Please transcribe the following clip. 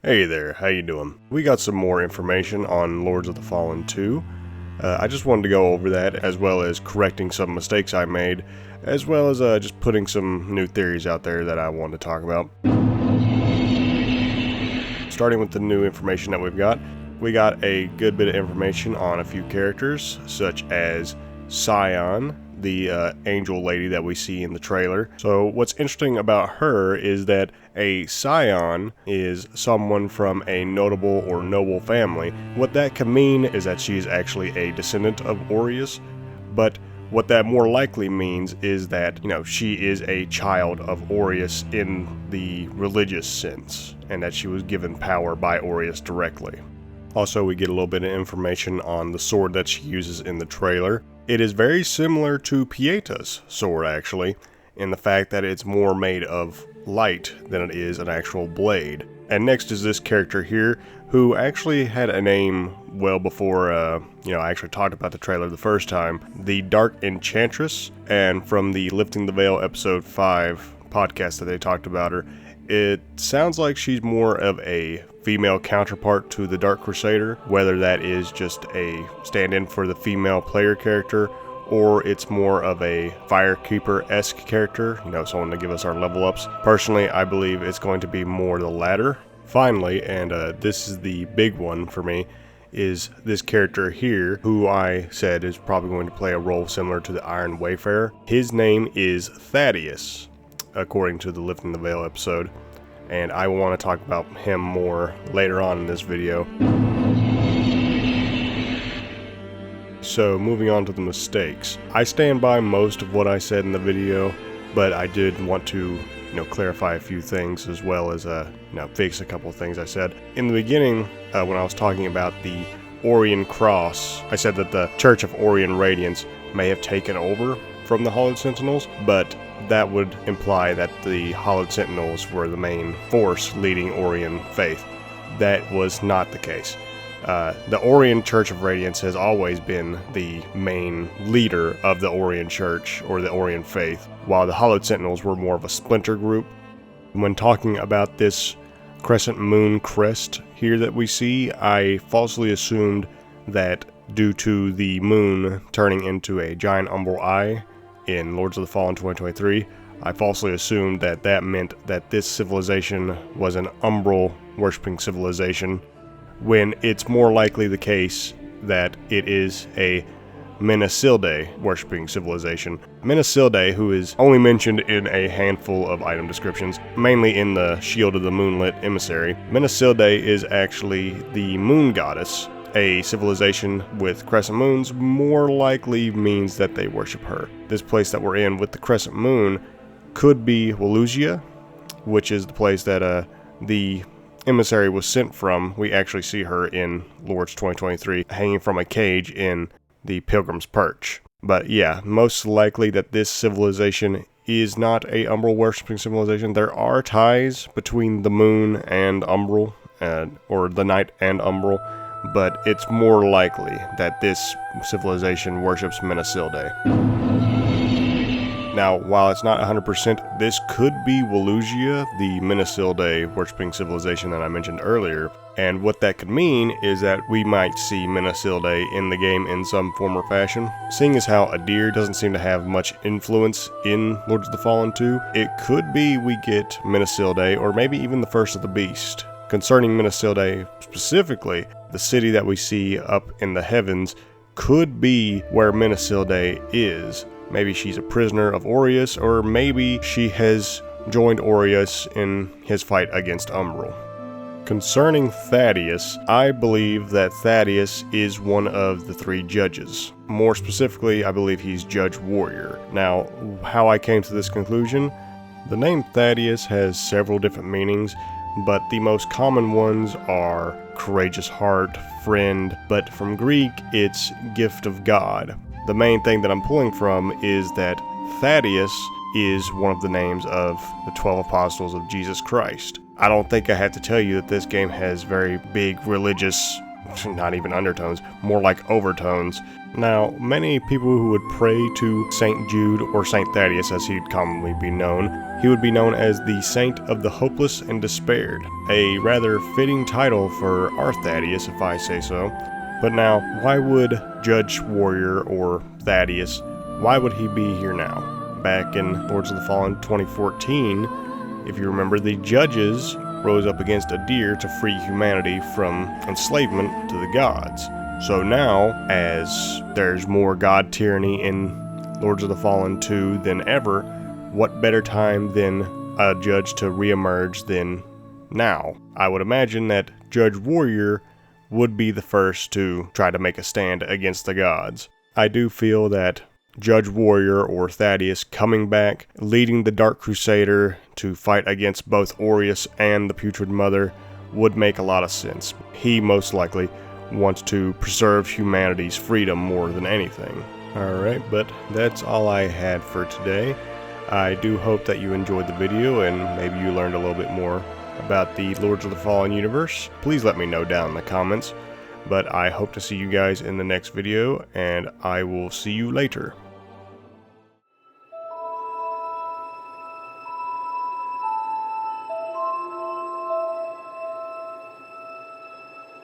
Hey there, how you doing? We got some more information on Lords of the Fallen 2. I just wanted to go over that, as well as correcting some mistakes I made, as well as just putting some new theories out there that I wanted to talk about. Starting with the new information that we got a good bit of information on a few characters, such as Scion, the angel lady that we see in the trailer. So what's interesting about her is that a Scion is someone from a notable or noble family. What that can mean is that she's actually a descendant of Aureus, but what that more likely means is that, she is a child of Aureus in the religious sense, and that she was given power by Aureus directly. Also, we get a little bit of information on the sword that she uses in the trailer. It is very similar to Pieta's sword, actually, in the fact that it's more made of light than it is an actual blade. And next is this character here, who actually had a name well before, I actually talked about the trailer the first time. The Dark Enchantress, and from the Lifting the Veil episode 5 podcast that they talked about her, it sounds like she's more of a female counterpart to the Dark Crusader, whether that is just a stand-in for the female player character, or it's more of a Firekeeper-esque character, someone to give us our level ups. Personally, I believe it's going to be more the latter. Finally, and this is the big one for me, is this character here, who I said is probably going to play a role similar to the Iron Wayfarer. His name is Thaddius, according to the Lifting the Veil episode, and I want to talk about him more later on in this video. So moving on to the mistakes. I stand by most of what I said in the video, but I did want to clarify a few things, as well as fix a couple of things I said. In the beginning, when I was talking about the Orion Cross, I said that the Church of Orion Radiance may have taken over from the Hallowed Sentinels, but that would imply that the Hallowed Sentinels were the main force leading Orion faith. That was not the case. The Orion Church of Radiance has always been the main leader of the Orion Church, or the Orion faith, while the Hallowed Sentinels were more of a splinter group. When talking about this crescent moon crest here that we see, I falsely assumed that due to the moon turning into a giant umbral eye in Lords of the Fallen 2023, I falsely assumed that that meant that this civilization was an umbral worshipping civilization, when it's more likely the case that it is a Menesilde worshipping civilization. Menesilde, who is only mentioned in a handful of item descriptions, mainly in the Shield of the Moonlit Emissary. Menesilde is actually the moon goddess. A civilization with crescent moons more likely means that they worship her. This place that we're in with the crescent moon could be Walusia, which is the place that the emissary was sent from. We actually see her in Lords 2023 hanging from a cage in the Pilgrim's Perch. But yeah, most likely that this civilization is not a Umbral worshipping civilization. There are ties between the moon and Umbral, or the night and Umbral, but it's more likely that this civilization worships Menesilde. Now, while it's not 100%, this could be Walusia, the Menesilde worshipping civilization that I mentioned earlier, and what that could mean is that we might see Menesilde in the game in some form or fashion. Seeing as how Adir doesn't seem to have much influence in Lords of the Fallen 2, it could be we get Menesilde, or maybe even the First of the Beast. Concerning Menesilde specifically, the city that we see up in the heavens could be where Menesilde is. Maybe she's a prisoner of Aureus, or maybe she has joined Aureus in his fight against Umbral. Concerning Thaddius, I believe that Thaddius is one of the 3 judges. More specifically, I believe he's Judge Warrior. Now, how I came to this conclusion? The name Thaddius has several different meanings, but the most common ones are courageous heart, friend, but from Greek, it's gift of God. The main thing that I'm pulling from is that Thaddius is one of the names of the 12 apostles of Jesus Christ. I don't think I have to tell you that this game has very big religious not even undertones, more like overtones. Now, many people who would pray to Saint Jude, or Saint Thaddius as he'd commonly be known, he would be known as the Saint of the Hopeless and Despaired, a rather fitting title for our Thaddius if I say so. But now, why would Judge Warrior, or Thaddius, why would he be here now? Back in Lords of the Fallen 2014, if you remember, the judges rose up against a deer to free humanity from enslavement to the gods. So now, as there's more god tyranny in Lords of the Fallen 2 than ever, what better time than a judge to reemerge than now? I would imagine that Judge Warrior would be the first to try to make a stand against the gods. I do feel that Judge Warrior, or Thaddius, coming back, leading the Dark Crusader to fight against both Aureus and the Putrid Mother would make a lot of sense. He most likely wants to preserve humanity's freedom more than anything. Alright, but that's all I had for today. I do hope that you enjoyed the video and maybe you learned a little bit more about the Lords of the Fallen universe. Please let me know down in the comments. But I hope to see you guys in the next video, and I will see you later.